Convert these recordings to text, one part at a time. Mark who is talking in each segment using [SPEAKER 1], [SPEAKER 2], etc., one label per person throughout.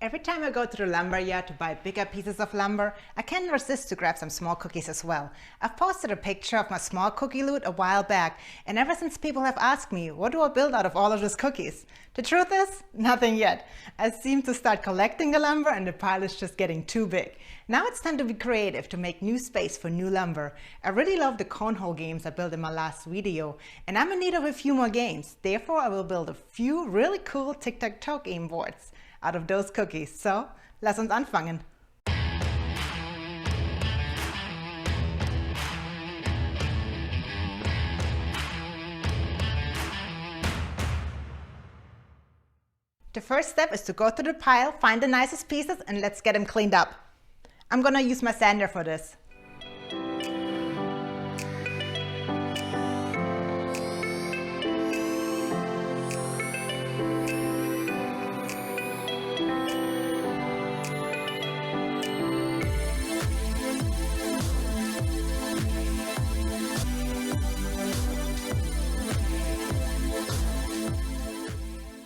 [SPEAKER 1] Every time I go to the lumber yard to buy bigger pieces of lumber, I can't resist to grab some small cookies as well. I've posted a picture of my small cookie loot a while back, and ever since people have asked me, what do I build out of all of these cookies? The truth is, nothing yet. I seem to start collecting the lumber and the pile is just getting too big. Now it's time to be creative to make new space for new lumber. I really love the cornhole games I built in my last video, and I'm in need of a few more games. Therefore, I will build a few really cool Tic Tac Toe game boards out of those cookies. So, lass uns anfangen. The first step is to go to the pile, find the nicest pieces, and let's get them cleaned up. I'm gonna use my sander for this.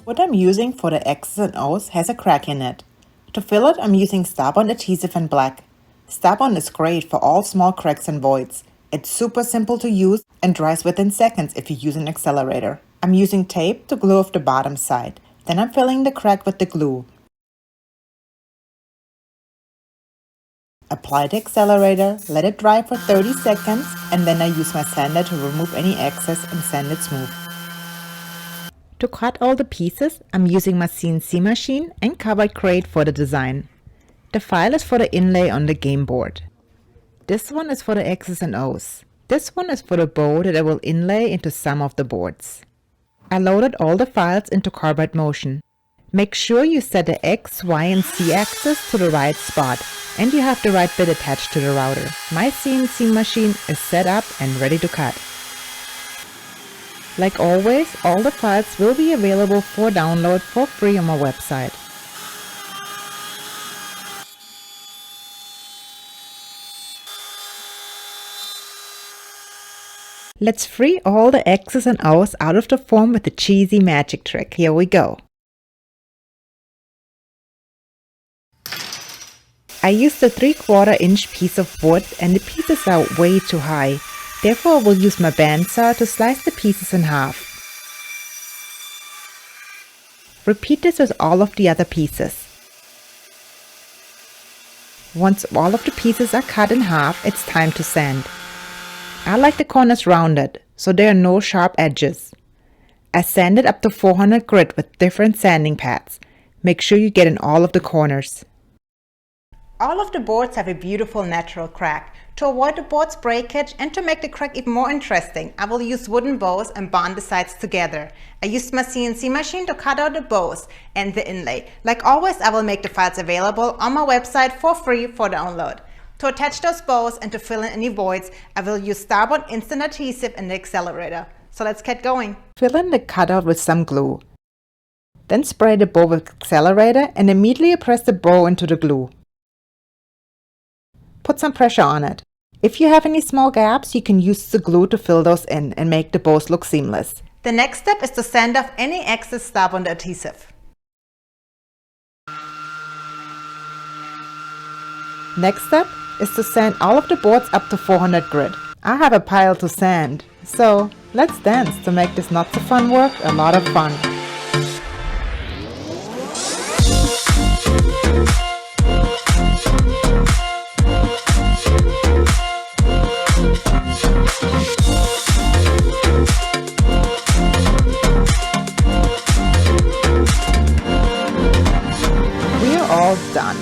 [SPEAKER 2] What I'm using for the X's and O's has a crack in it. To fill it, I'm using Starbond adhesive in black. Starbond is great for all small cracks and voids. It's super simple to use and dries within seconds if you use an accelerator. I'm using tape to glue off the bottom side. Then I'm filling the crack with the glue. Apply the accelerator, let it dry for 30 seconds, and then I use my sander to remove any excess and sand it smooth. To cut all the pieces, I'm using my CNC machine and carbide crate for the design. The file is for the inlay on the game board. This one is for the X's and O's. This one is for the bow that I will inlay into some of the boards. I loaded all the files into carbide motion. Make sure you set the X, Y, and Z axis to the right spot, and you have the right bit attached to the router. My CNC machine is set up and ready to cut. Like always, all the files will be available for download for free on my website. Let's free all the X's and O's out of the form with the cheesy magic trick. Here we go. I used a 3/4 inch piece of wood and the pieces are way too high. Therefore, I will use my bandsaw to slice the pieces in half. Repeat this with all of the other pieces. Once all of the pieces are cut in half, it's time to sand. I like the corners rounded, so there are no sharp edges. I sanded up to 400 grit with different sanding pads. Make sure you get in all of the corners.
[SPEAKER 1] All of the boards have a beautiful natural crack. To avoid the board's breakage and to make the crack even more interesting, I will use wooden bows and bond the sides together. I used my CNC machine to cut out the bows and the inlay. Like always, I will make the files available on my website for free for download. To attach those bows and to fill in any voids, I will use Starbond instant adhesive in the accelerator. So let's get going.
[SPEAKER 2] Fill in the cutout with some glue. Then spray the bow with accelerator and immediately press the bow into the glue. Put some pressure on it. If you have any small gaps, you can use the glue to fill those in and make the bows look seamless.
[SPEAKER 1] The next step is to sand off any excess Starbond adhesive.
[SPEAKER 2] Next step is to sand all of the boards up to 400 grit. I have a pile to sand, so let's dance to make this not so fun work a lot of fun. All done.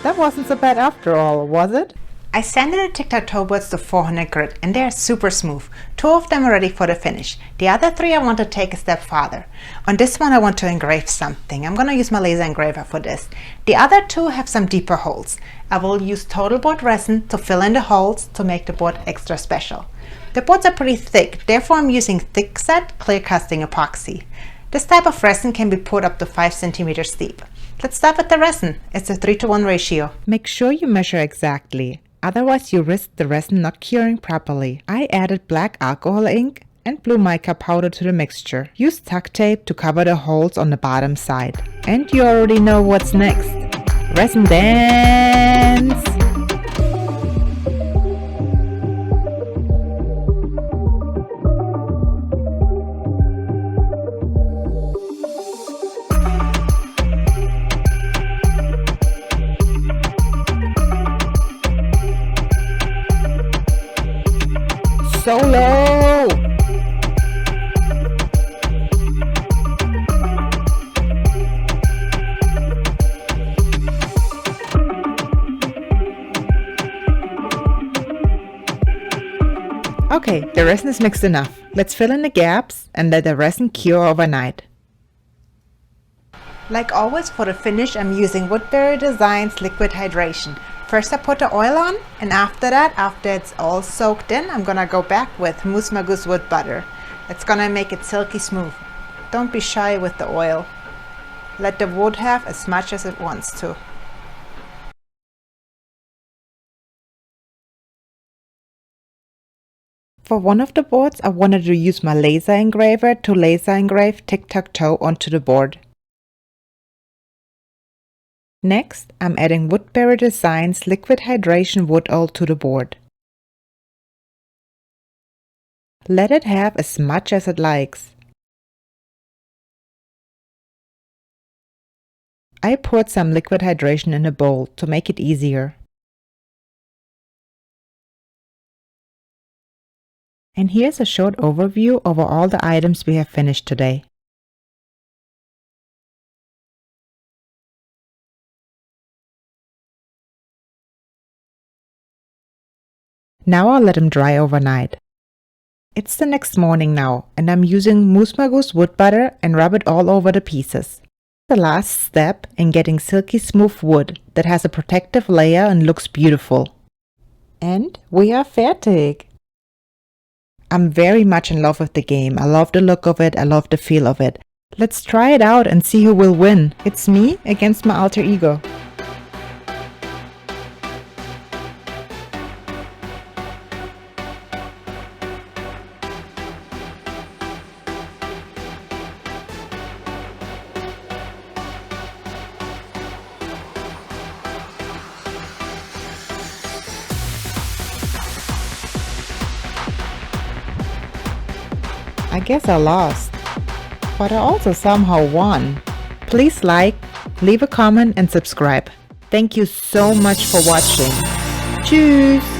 [SPEAKER 2] That wasn't so bad after all, was it?
[SPEAKER 1] I sanded the Tic Tac Toe boards to 400 grit and they are super smooth. 2 of them are ready for the finish. The other 3 I want to take a step farther. On this one I want to engrave something. I'm going to use my laser engraver for this. The other 2 have some deeper holes. I will use total board resin to fill in the holes to make the board extra special. The boards are pretty thick, therefore I'm using thick set clear casting epoxy. This type of resin can be poured up to 5 centimeters deep. Let's start with the resin. It's a 3:1 ratio.
[SPEAKER 2] Make sure you measure exactly, otherwise you risk the resin not curing properly. I added black alcohol ink and blue mica powder to the mixture. Use tuck tape to cover the holes on the bottom side. And you already know what's next. Resin dance! Solo! Okay, the resin is mixed enough. Let's fill in the gaps and let the resin cure overnight.
[SPEAKER 1] Like always, for the finish I'm using Woodbury Designs Liquid Hydration. First I put the oil on, and after that, after it's all soaked in, I'm gonna go back with Moose Magoose wood butter. It's gonna make it silky smooth. Don't be shy with the oil. Let the wood have as much as it wants to.
[SPEAKER 2] For one of the boards, I wanted to use my laser engraver to laser engrave Tic Tac Toe onto the board. Next, I'm adding Woodbury Designs Liquid Hydration Wood Oil to the board. Let it have as much as it likes. I poured some liquid hydration in a bowl to make it easier. And here's a short overview over all the items we have finished today. Now I'll let them dry overnight. It's the next morning now, and I'm using Moose Magoose wood butter and rub it all over the pieces. The last step in getting silky smooth wood that has a protective layer and looks beautiful. And we are fertig! I'm very much in love with the game. I love the look of it, I love the feel of it. Let's try it out and see who will win. It's me against my alter ego. I guess I lost, but I also somehow won. Please like, leave a comment and subscribe. Thank you so much for watching. Tschüss!